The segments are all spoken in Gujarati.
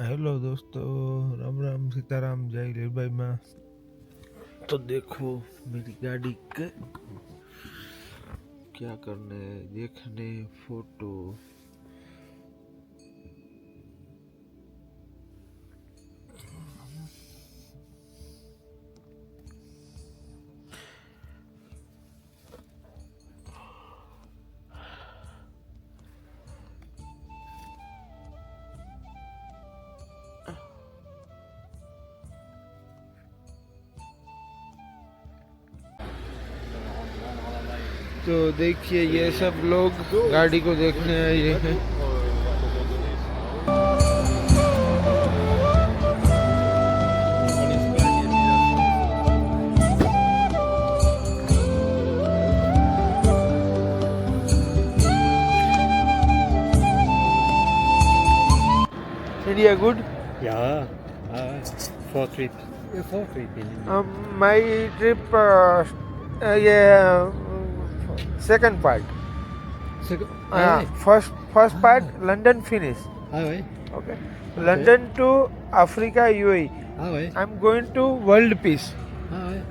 हेलो दोस्तों, राम राम सीताराम, जय लीलबाई माँ। तो देखो मेरी गाड़ी के क्या करने देखने फोटो। तो देखिए ये सब लोग गाड़ी को देखने आए हैं। India good? Ja, Vortrieb. Ja, Vortrieb in India. My trip, yeah, second part. First part London finish. Ah ouais. Okay. London to Africa UAE. Ah ouais. I'm going to world peace. Ah ouais.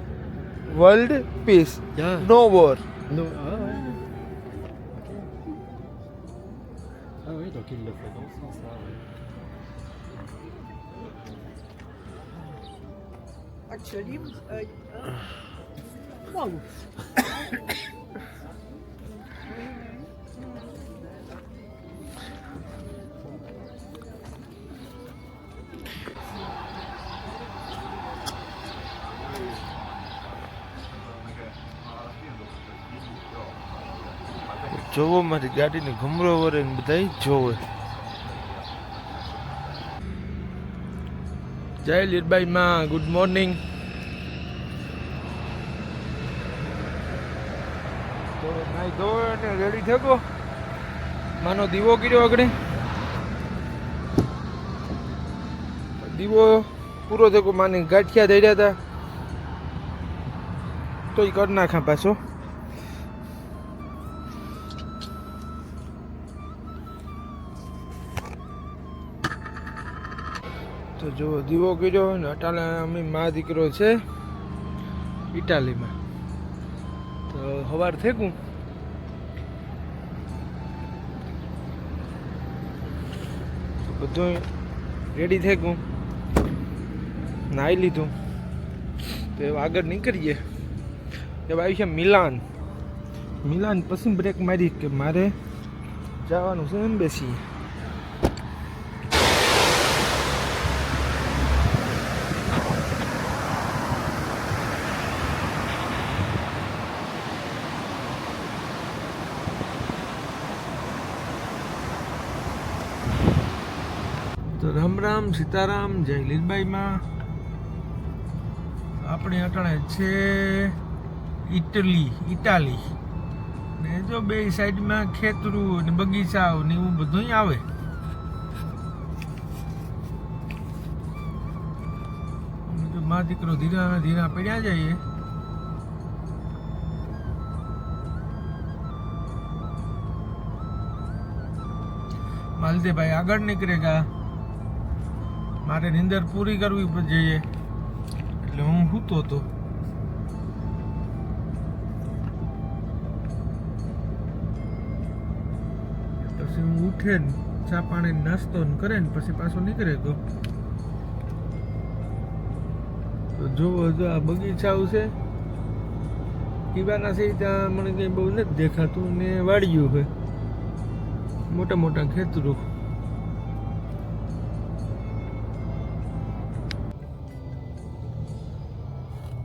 World peace. Ja. No war. No, ah ouais. Ok. Ah oui, donc il le fait dans ce sens-là. Ouais. Actually, wow. જોવો મારી ગાડીને ઘમરો વરે બધા જોવે. જય લીરબાઈ માં, ગુડ મોર્નિંગ. તો નાઈ ધોયો અને રેડી થયો. માનો દીવો કર્યો આગળ. દીવો પૂરો થયો, માને ગાંઠિયા દઈ રહ્યા હતા તો એ કરી નાખા પાછો. તો જો દીવો કર્યો ને અટાલા અમે મા દીકરો છે ઇટાલીમાં. તો સવાર થેકું બધું રેડી થેકું, નાહી લીધું. તો એ આગળ નીકળીએ. એ આવી છે મિલાન. મિલાન પછી બ્રેક મારી કે મારે જવાનું છે એમ્બેસી. તો રામ રામ સીતારામ, જય લીલબાઈ માં. આપણે અટાણે છે ઇટાલી ને જો બે સાઈડમાં ખેતરું ને બગીચાઓ ને એવું બધું આવે. તો મા દીકરો ધીરા ધીરા પડ્યા જઈએ. માલદેભાઈ આગળ નીકળેગા. મારે નીંદર પૂરી કરવી જોઈએ એટલે હું સૂતો હતો. પછી હું ઉઠે ને ચા પાણી નાસ્તો કરે ને પછી પાછો નીકળે ગયો. તો જોવો જો આ બગીચાઓ છે પીવાના છે ત્યાં મને કંઈ બહુ નથી દેખાતું ને વાડિયું છે મોટા મોટા ખેતરો.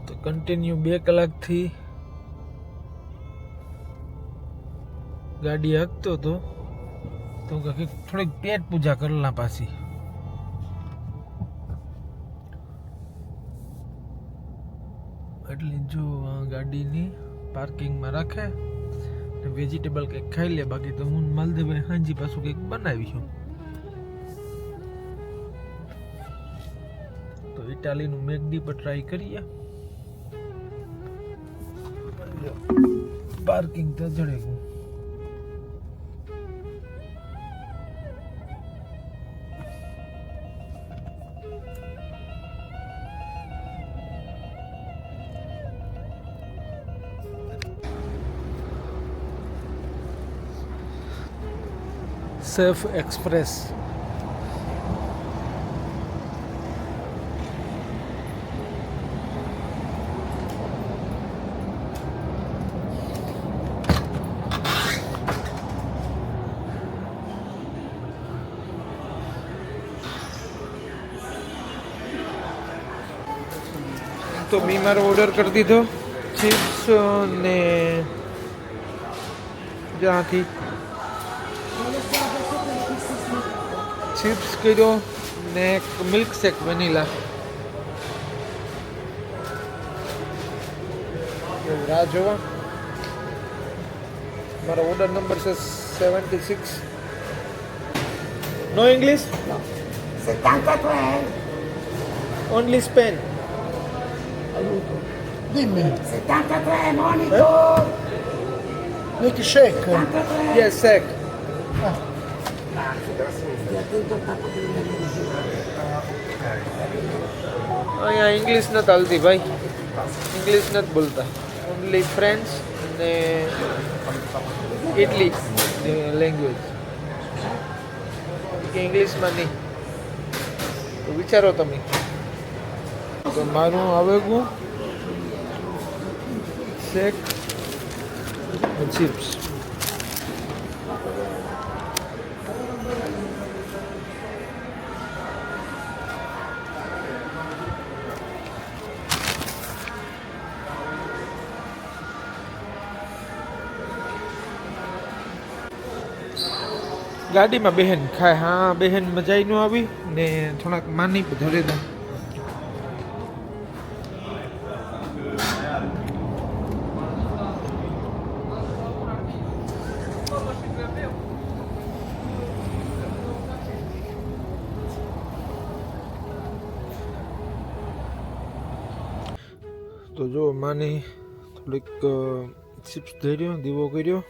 તો કન્ટિન્યુ 2 કલાકથી ગાડી હાંકતો હતો. તો થોડીક પેટ પૂજા કરેલા પાછી. એટલે જો ગાડીની પાર્કિંગમાં રાખે વેજીટેબલ કંઈક ખાઈ લે. બાકી તો હું માલદેભાઈ હાંજી પાછું કંઈક બનાવીશું. તો ઇટાલીનું મેકડી પર ટ્રાય કરીએ. પાર્કિંગ તો જડે ગયું. Safe express. તો મેં મારો ઓર્ડર કરી દીધો ચિપ્સ ને જ્યાંથી ચિપ્સ કર્યો ને એક મિલ્ક શેક વેનીલા. રાહ જોવા. મારો ઓર્ડર નંબર છે 76. No English? 73. Only Spain. Dimmi. 73, Monico. Nick Shake. 73. Yes shake. અહીંયા ઇંગ્લિશ નથી ચાલતી ભાઈ, ઇંગ્લિશ નથી બોલતા, ઓનલી ફ્રેન્ચ ને ઇટલી લેંગ્વેજ કે ઇંગ્લિશમાં નહીં. તો વિચારો તમે. તો મારું આવેગું શેક ચિપ્સ. ગાડીમાં બહેન ખાય. હા બહેન મજા ન આવી ને થોડાક માની ધરે દા. તો જો માની થોડીક ચિપ્સ ધર્યો, દીવો કર્યો.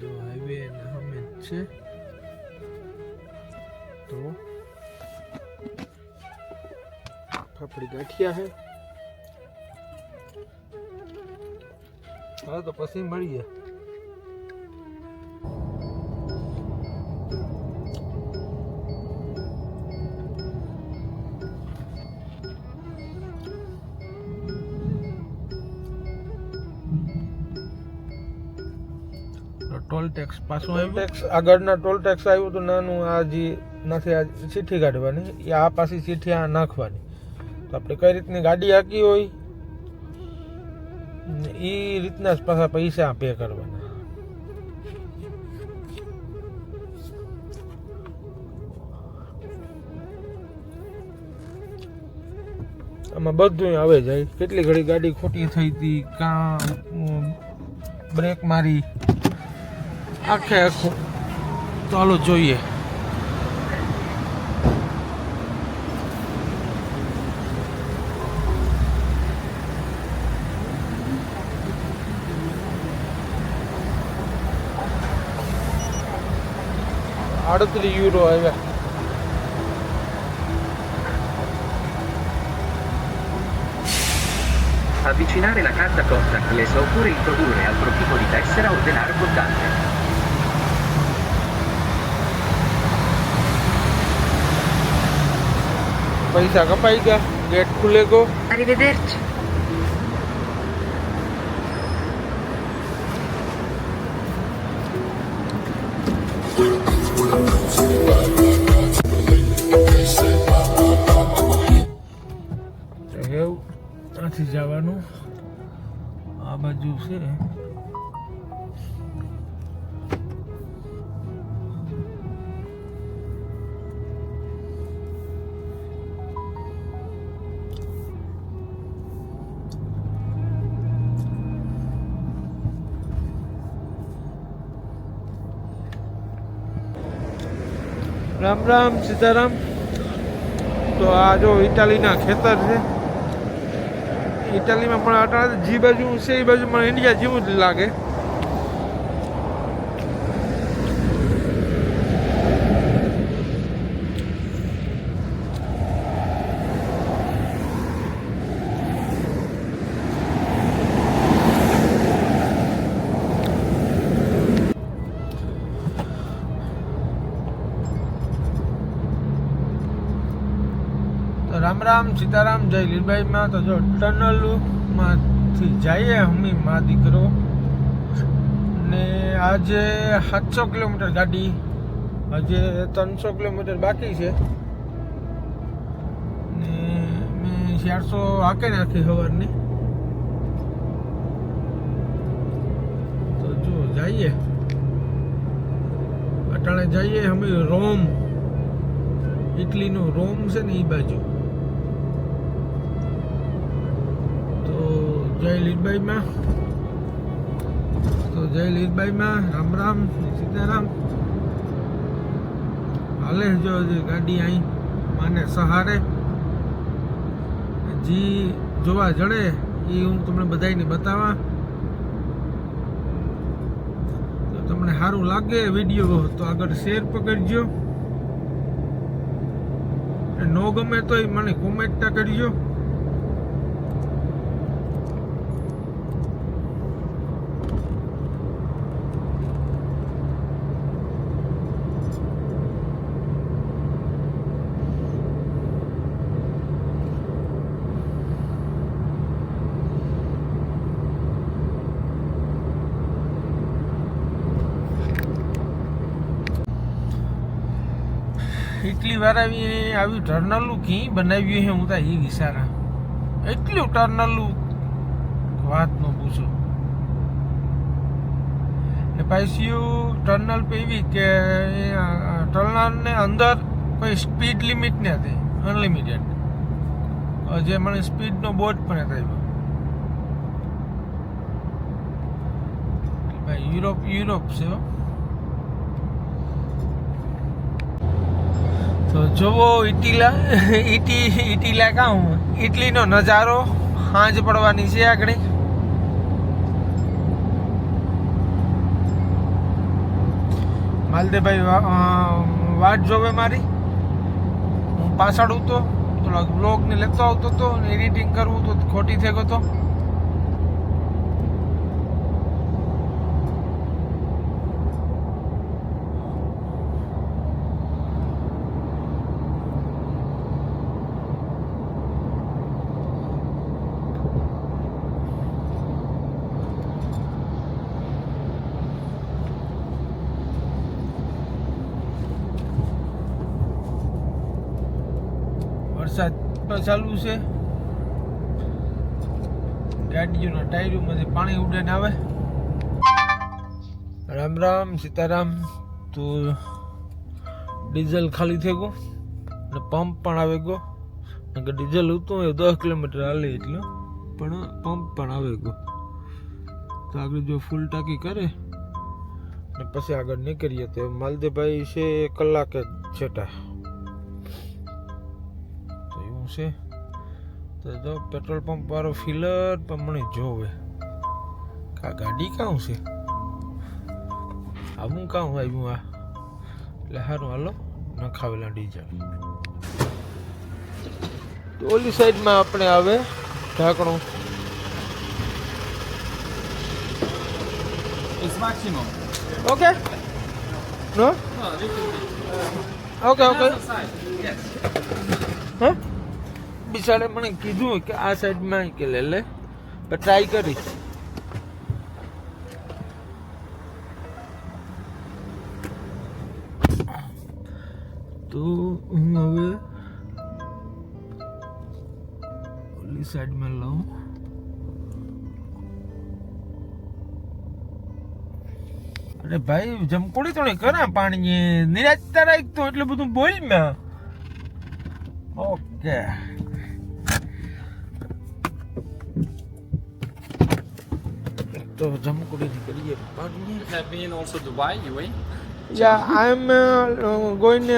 જો હાઈવે સામે જ છે. તો ફાફડી ગાંઠિયા છે. હા તો પછી મળીએ. ટોલ ટેક્સ પાછું આવ્યું. ટેક્સ આગળના ટોલ ટેક્સ આવ્યું તો નાનું આ જે નથી આ ચીઠી કાઢવાની, એ આ પાછી ચીઠી આ નાખવાની. તો આપણે કઈ રીતની ગાડી હાકી હોય એ રીતના જ પાછા પૈસા પે કરવાના. આમાં બધું આવે જાય. કેટલી ઘડી ગાડી ખોટી થઈ હતી, કાં બ્રેક મારી, આખે આખું. ચાલો જોઈએ. €38 આવ્યા. Avvicinare la carta contactless oppure introdurre altro tipo di tessera o denaro contante. પૈસા કપાઈ ગયા. ગેટ ખુલે ગયો. Arrivederci. એવું ત્યાંથી જવાનું આ બાજુ છે. રામ રામ સીતારામ. તો આ જો ઇટાલીના ખેતર છે. ઇટાલીમાં પણ અટાણે જે બાજુ છે એ બાજુ મને ઇન્ડિયા જેવું જ લાગે. રામ સીતારામ જય લીલભાઈમાં. તો જો ટનલમાંથી જઈએ અમે મા દીકરો ને આજે 700 કિલોમીટર ગાડી, હજે 300 કિલોમીટર બાકી છે ને મેં 400 હાકે નાખી સવારની. તો જો જઈએ અટાણે જઈએ અમે રોમ, ઇટલીનું રોમ છે ને એ બાજુ. તો જય લીલભાઈમાં, રામ રામ સીતારામ. હાલે જો ગાડી અહીં માને સહારે જી જોવા જડે એ હું તમને બધાને બતાવવા. તો તમને સારું લાગે વિડીયો તો આગળ શેર પકડજો, નો ગમે તો મને કોમેન્ટ કરજો. ઇટલી વાળા આવી ટર્નલું કી બનાવ્યું છે, હું તો એ વિચારા. એટલું ટર્નલું વાત ન પૂછો. ને પાછું ટર્નલ પે એવી કે ટર્નલને અંદર કોઈ સ્પીડ લિમિટ ન હતી, અનલિમિટેડ. જે મને સ્પીડનો બોર્ડ પણ હતો. ભાઈ યુરોપ છે. તો જોવો ઇટીલા કાં ઇટલીનો નજારો સાંજ પડવાની છે આગળ. માલદેભાઈ વાટ જોવે મારી, હું પાછળ હતો થોડા બ્લોગને લેતો આવતો હતો ને એડિટિંગ કરવું તો ખોટી થઈ ગયો હતો. વરસાદ પણ ચાલુ છે, ગાડીઓના ટાયરોમાંથી પાણી ઉડે ને આવે. રામ રામ સીતારામ. તો ડીઝલ ખાલી થઈ ગયું ને પંપ પણ આવી ગયો. ડીઝલ હતું એ 10 કિલોમીટર હાલે એટલું, પણ પંપ પણ આવી ગયો. તો આગળ જો ફૂલ ટાંકી કરે ને પછી આગળ નીકળીએ. તો માલદેભાઈ છે 1 કલાકે છેટા છે. તો જો પેટ્રોલ પંપ વાળો ફિલર પણ મને જોવે કા ગાડી કાં છે, આવું કાં આવ્યું આ. એટલે સારું હાલો નખાવેલા ડીઝલ. તો ઓલી સાઈડમાં આપણે આવે ઢાંકણું. It's maximum. Okay no No, little bit. Okay Other side. Yes. હા બિચારે મને કીધું કે આ સાઈડમાં કે લે પણ ટ્રાય કરી. તો હું હવે ઓલી સાઈડમાં લઉં. અરે ભાઈ જમકોડી તો નહીં કરે પાણી નિરાજતા રાખ તો એટલું બધું બોલ મેં. ઓકે તો જમકોડી કરીએ પાણી. You have been also Dubai, UAE? Yeah, I'm going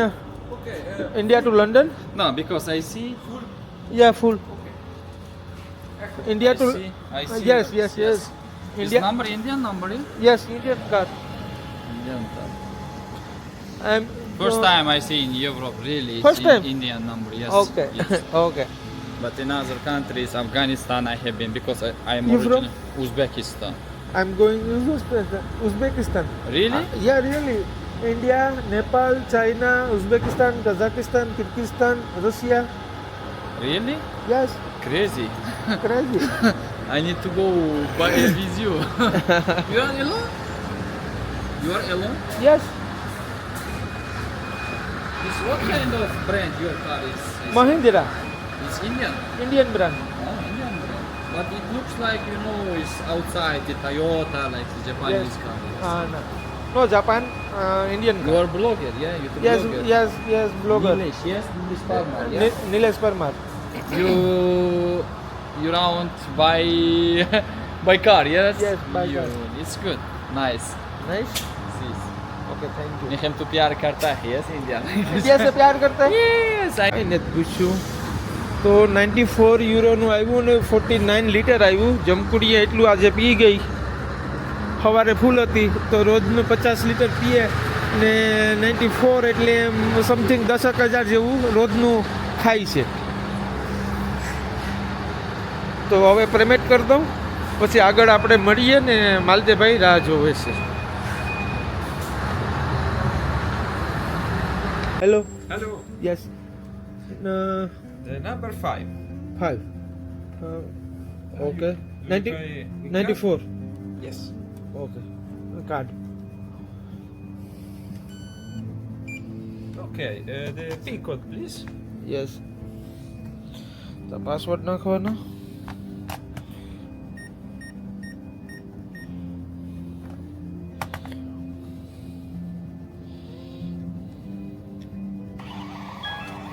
India to London. No, because I see. Yeah, full. India to I see. yes. This India. number Indian number, yeah? Yes, Indian car. Indian car. I'm First time I see in Europe, really. It's First time? Indian number, yes. Okay. Yes. Okay. But in other countries, Afghanistan, I have been because I am You from? originally Uzbekistan. I'm going to Uzbekistan. Really? Yeah, really. India, Nepal, China, Uzbekistan, Kazakhstan, Kyrgyzstan, Russia. Really? Yes, Crazy. crazy. I need to go with you. You are alone? You are alone? Yes, This what kind of brand your car is? Mahindra, It's Indian. Indian brand. Oh, Indian brand. But it looks like it's outside the Toyota, like the Japanese car. No, Japan, Indian. You are blogger, yeah? YouTube Yes, blogger. yes, blogger. Nilesh, yes, Nilesh Parmar, yeah? Nilesh Parmar. You round by by car, yes? Yes, by car. It's good, nice. Nice. Yes. Okay, thank you. Nehem to प्यार करता है, yes, India. India से प्यार करता है? Yes, I એને પૂછ્યું તો 94 યુરોનું આવ્યું ને 49 લીટર આવ્યું. જમકુડીએ એટલું આજે પી ગઈ. સવારે ફૂલ હતી તો રોજનું 50 લીટર પીએ ને 94 એટલે સમથિંગ 10,000 જેવું રોજનું ખાય છે. તો હવે પેમેન્ટ કરી દઉં પછી આગળ આપણે મળીએ ને માલદેભાઈ રાહ જોવે છે. Hello. Hello. Yes. The number 5. 5 okay. Do you pay with 94 card? Yes. Okay. Card. Okay. The PIN code, please. Yes. તો પાસવર્ડ નાખવાનો.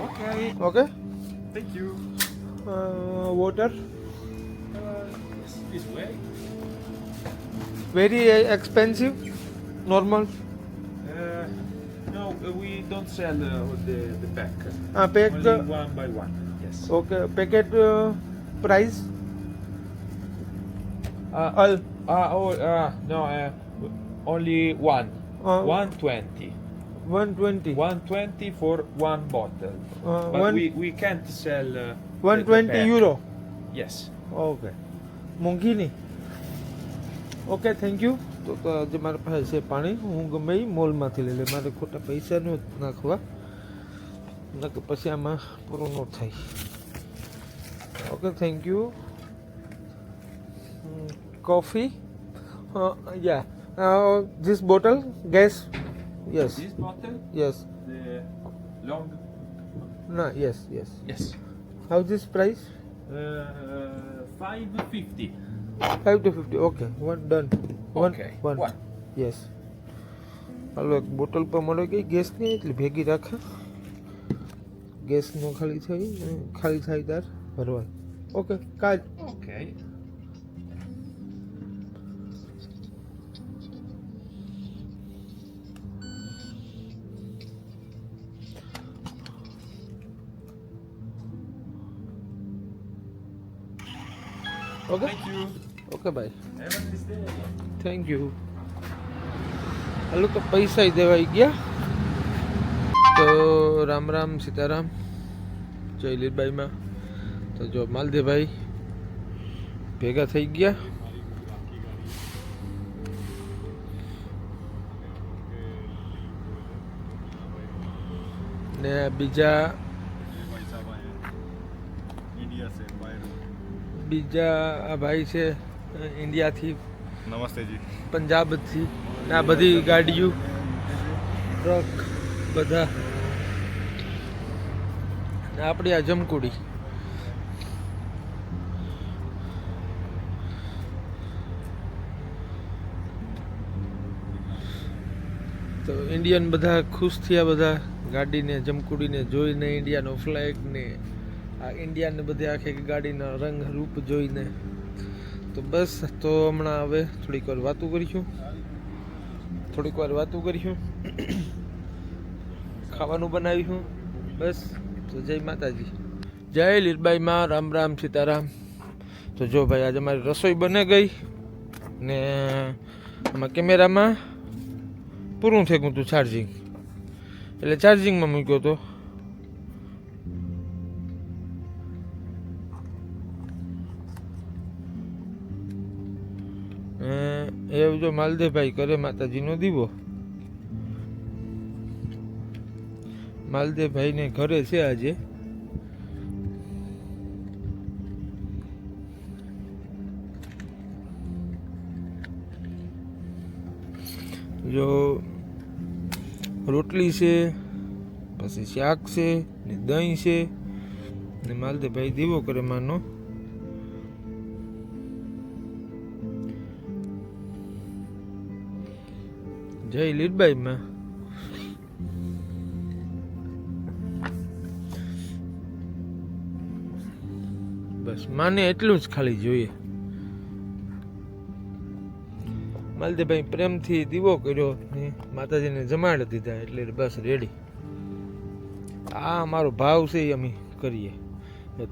Okay. Okay. Thank you. Water Yes, this way. Very expensive normal. No, we don't sell the pack. Pack Only one by one. Yes. Okay. Packet price No. Only one. 120. 120 120 for one bottle. But one- we can't sell. 120 euro. Yes. Okay. મોંઘી નહીં. Okay, thank you. તો આજે મારા પાસે છે પાણી. હું ગમે એ મોલમાંથી લઈ લે. મારે ખોટા પૈસા ન નાખવા નકર પછી આમાં પૂરું ન થાય. Okay, thank you. કોફી યા this bottle gas. Yes This bottle, yes the long. ના yes yes. Yes. How this price? 550. 5 to 50. Okay, one done. Okay, one one. Yes. હાલો, એક બોટલ પર મળે ગઈ ગેસની એટલે ભેગી રાખે. ગેસનો ખાલી થાય તાર ભરવા. ઓકે, કાજ. Okay. Okay Thank you. Okay bye. Have a nice day. Thank you. હાલો, તો પૈસા દેવાઈ ગયા. તો રામ રામ સીતારામ જય લીરબાઈમાં. તો જો માલદેભાઈ ભેગા થઈ ગયા. ને બીજા આ ભાઈ છે ઇન્ડિયાથી, નમસ્તે જી. પંજાબથી. ને આ બધી ગાડીઓ ટ્રક બધા. ને આપણી આ જમકુડી. તો ઇન્ડિયન બધા ખુશ થયા. બધા ગાડીને જમકુડીને જોઈને, ઇન્ડિયાનો ફ્લેગ ને આ ઇન્ડિયાને બધી આખી ગાડીના રંગ રૂપ જોઈને. તો બસ, તો હમણાં હવે થોડીક વાર વાતું કરીશું. ખાવાનું બનાવીશું. બસ, તો જય માતાજી, જય લીરબાઈમાં. રામ રામ સીતારામ. તો જો ભાઈ, આજે મારી રસોઈ બને ગઈ ને આમાં કેમેરામાં પૂરું થઈ ગયું હતું ચાર્જિંગ, એટલે ચાર્જિંગમાં મૂક્યો હતો. એવું જો માલદેભાઈ કરે માતાજીનો દીવો. માલદેભાઈને ઘરે છે આજે. જો રોટલી છે, પછી શાક છે ને દહીં છે ને માલતીભાઈ દીવો કરે માનો. જય લીલબાઈમાં. બસ માને એટલું જ ખાલી જોઈએ. માલતીભાઈ પ્રેમથી દીવો કર્યો ને માતાજીને જમાડી દીધા એટલે બસ રેડી. આ અમારો ભાવ છે એ અમે કરીએ.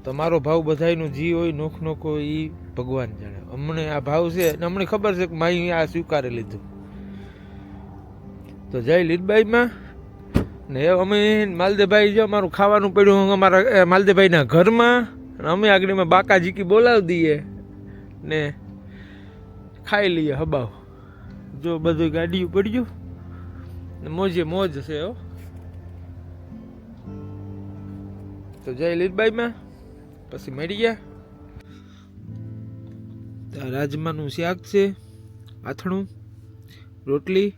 તમારો ભાવ બધાયનો જી હોય નોખ નોખો એ ભગવાન જાણે. અમને આ ભાવ છે અને અમને ખબર છે કે માઈ આ સ્વીકારી લીધું. તો જય લીલબાઈમાં. ને અમે માલદેભાઈ જો અમારું ખાવાનું પડ્યું અમારા માલદેભાઈના ઘરમાં, અમે આગળમાં બાકા જીકી બોલાવી દઈએ ને ખાઈ લઈએ હબાવ. જો બધું ગાડીયું પડ્યું ને મોજે મોજ છે હો. તો જય લીલબાઈમાં. પછી મળી ગયા. રાજમાનું શાક છે, આથણું, રોટલી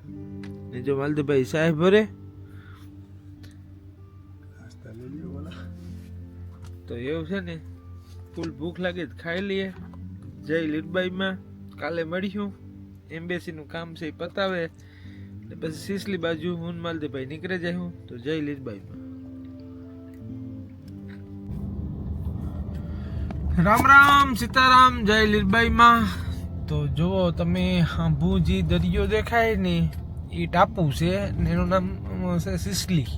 ને જો માલતીભાઈ સાહેબ ભરે તો એવું છે ને ફૂલ ભૂખ લાગે તો ખાઈ લઈએ. જય લીલબાઈમાં. કાલે મળીશું. એમ્બેસીનું કામ છે એ પતાવે ને પછી સિસલી બાજુ હું માલતીભાઈ નીકળે જાય હું. તો જય લીલબાઈમાં. રામ રામ સીતારામ. જય લીલબાઈમાં. તો જુઓ તમે ભુજી દરિયો દેખાય ને એ ટાપુ છે ને એનું નામ છે સિસલી.